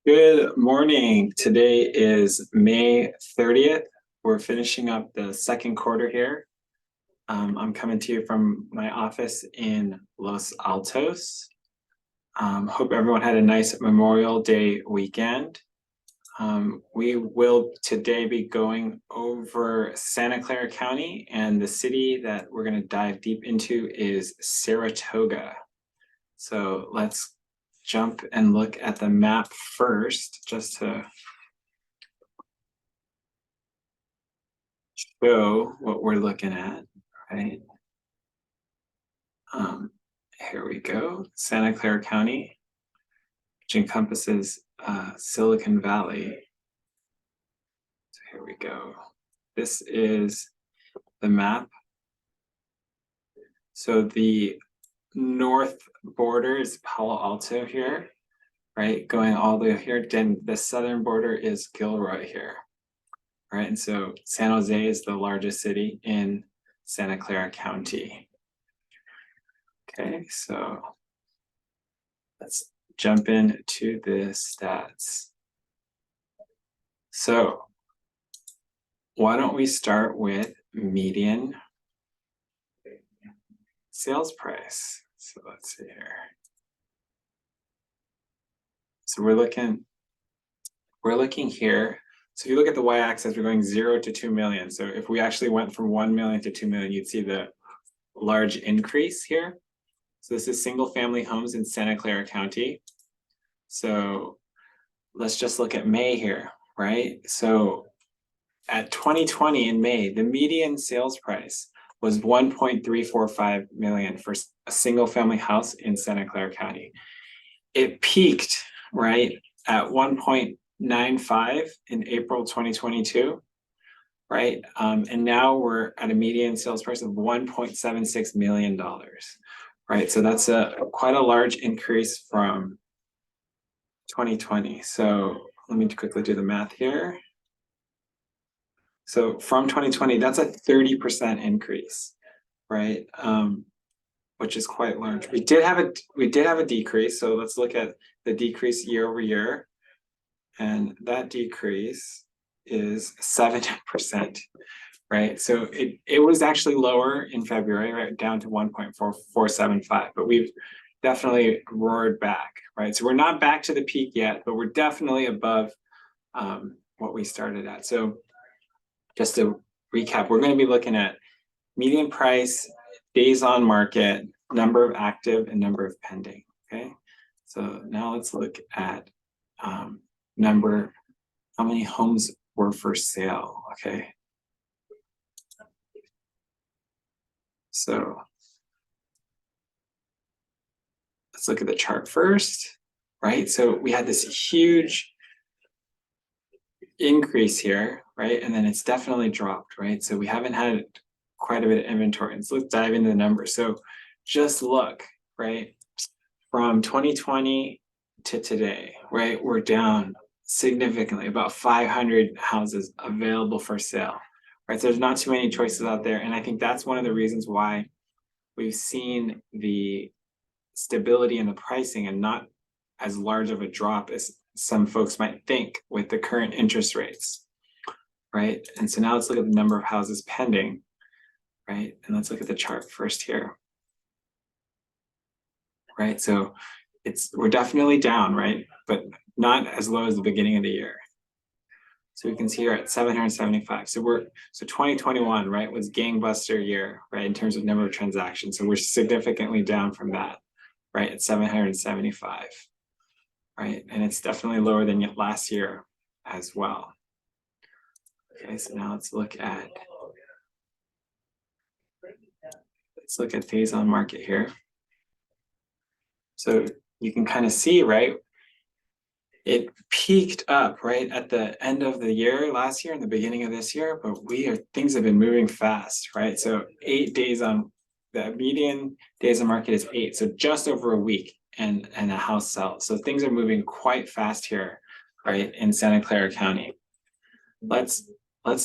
Good morning. Today is May 30th. We're finishing up the second quarter here. I'm coming to you from my office in Los Altos. Hope everyone had a nice Memorial Day weekend. We will today be going over Santa Clara County, and the city that we're going to dive deep into is Saratoga. So let's jump and look at the map first, just to show what we're looking at, right? Here we go, Santa Clara County, which encompasses Silicon Valley. So here we go. This is the map. So the north border is Palo Alto here, right? Going all the way here. Then the southern border is Gilroy here, right? And so San Jose is the largest city in Santa Clara County. Okay, so let's jump into the stats. So why don't we start with median sales price? So let's see here. So we're looking here. So if you look at the y-axis, we're going 0 to 2 million. So if we actually went from 1 million to 2 million, you'd see the large increase here. So this is single family homes in Santa Clara County. So let's just look at May here, right? So at 2020 in May, the median sales price was 1.345 million for a single family house in Santa Clara County. It peaked, right, at 1.95 in April 2022, right? And now we're at a median sales price of $1.76 million, right? So that's quite a large increase from 2020. So let me quickly do the math here. So from 2020, that's a 30% increase, right? Which is quite large. We did have a decrease. So let's look at the decrease year over year, and that decrease is 7%, right? So it was actually lower in February, right, down to 1.4475, but we've definitely roared back, right? So we're not back to the peak yet, but we're definitely above what we started at. So just to recap, we're going to be looking at median price, days on market, number of active, and number of pending. Okay, so now let's look at how many homes were for sale. Okay, so let's look at the chart first, right? So we had this huge increase here, right? And then it's definitely dropped, right? So we haven't had quite a bit of inventory. And so let's dive into the numbers. So just look, right? From 2020 to today, right? We're down significantly, about 500 houses available for sale, right? So there's not too many choices out there. And I think that's one of the reasons why we've seen the stability in the pricing and not as large of a drop as some folks might think with the current interest rates, right? And so now let's look at the number of houses pending, right? And let's look at the chart first here, right? So we're definitely down, right? But not as low as the beginning of the year. So we can see here at 775. So 2021, right, was gangbuster year, right, in terms of number of transactions. So we're significantly down from that, right, at 775. Right, and it's definitely lower than last year as well. Okay, so now let's look at days on market here. So you can kind of see, right, it peaked up right at the end of the year last year and the beginning of this year, but things have been moving fast, right? So 8 days on the median days on market is 8, so just over a week. And a house sells. So things are moving quite fast here, right, in Santa Clara County. Let's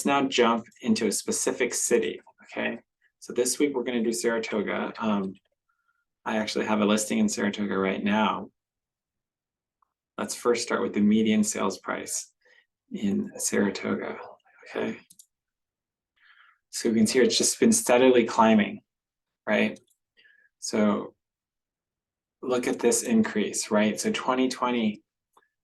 now jump into a specific city, okay? So this week we're going to do Saratoga. I actually have a listing in Saratoga right now. let's first start with the median sales price in Saratoga, okay? So you can see it's just been steadily climbing, right? So look at this increase, right? So 2020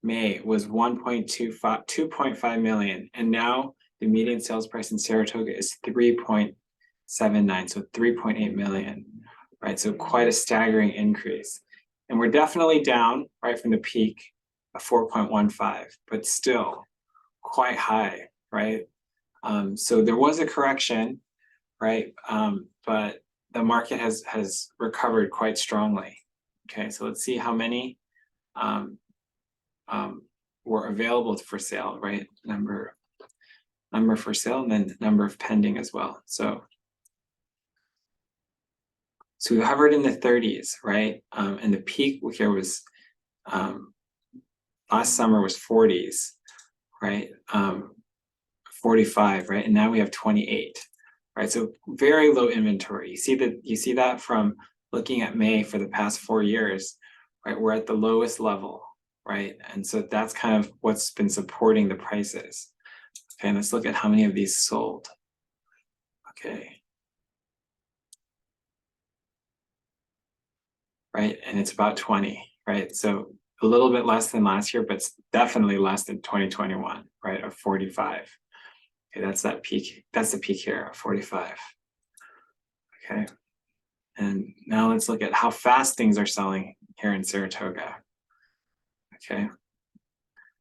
May was 2.5 million, and now the median sales price in Saratoga is 3.79, so 3.8 million, right? So quite a staggering increase. And we're definitely down, right, from the peak of 4.15, but still quite high, right? So there was a correction, right? But the market has recovered quite strongly. Okay, so let's see how many were available for sale, right? Number for sale, and then number of pending as well. So we hovered in the 30s, right? And the peak here was last summer was 40s, right? 45, right? And now we have 28, right? So very low inventory. You see that from looking at May for the past 4 years, right? We're at the lowest level, right? And so that's kind of what's been supporting the prices. Okay, let's look at how many of these sold. Okay. Right, and it's about 20, right? So a little bit less than last year, but it's definitely less than 2021, right, of 45. Okay, that's that peak. That's the peak here of 45. Okay, and now let's look at how fast things are selling here in Saratoga. Okay,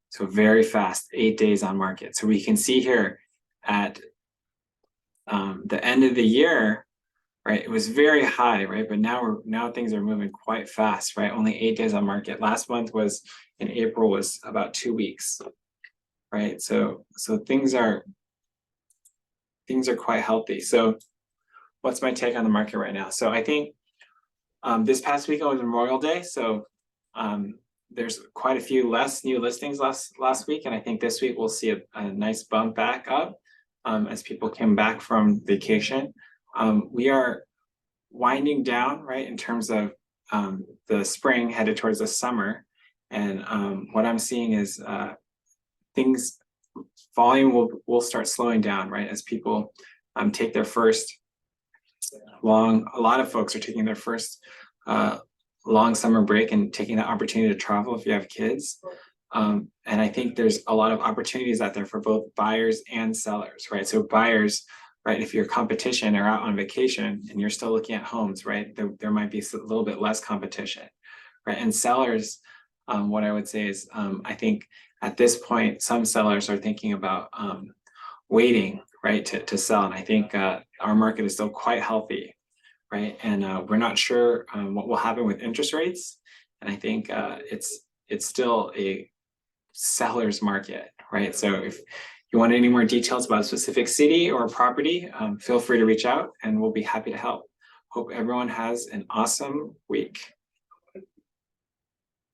so very fast, 8 days on market. So we can see here at the end of the year, right, it was very high, right? But now things are moving quite fast, right? Only 8 days on market. Last month was in April was about 2 weeks, right? So things are quite healthy. So what's my take on the market right now? So I think this past weekend was Memorial Day, so there's quite a few less new listings last week, and I think this week we'll see a nice bump back up as people came back from vacation. We are winding down, right, in terms of the spring headed towards the summer, and what I'm seeing is volume will start slowing down, right, as people take their first a lot of folks are taking their first long summer break and taking the opportunity to travel if you have kids. And I think there's a lot of opportunities out there for both buyers and sellers, right? So buyers, right, if your competition are out on vacation and you're still looking at homes, right, there might be a little bit less competition, right? And sellers, what I would say is, I think at this point, some sellers are thinking about waiting, right, to sell. And I think our market is still quite healthy, right? And we're not sure what will happen with interest rates. And I think it's still a seller's market, right? So if you want any more details about a specific city or property, feel free to reach out and we'll be happy to help. Hope everyone has an awesome week.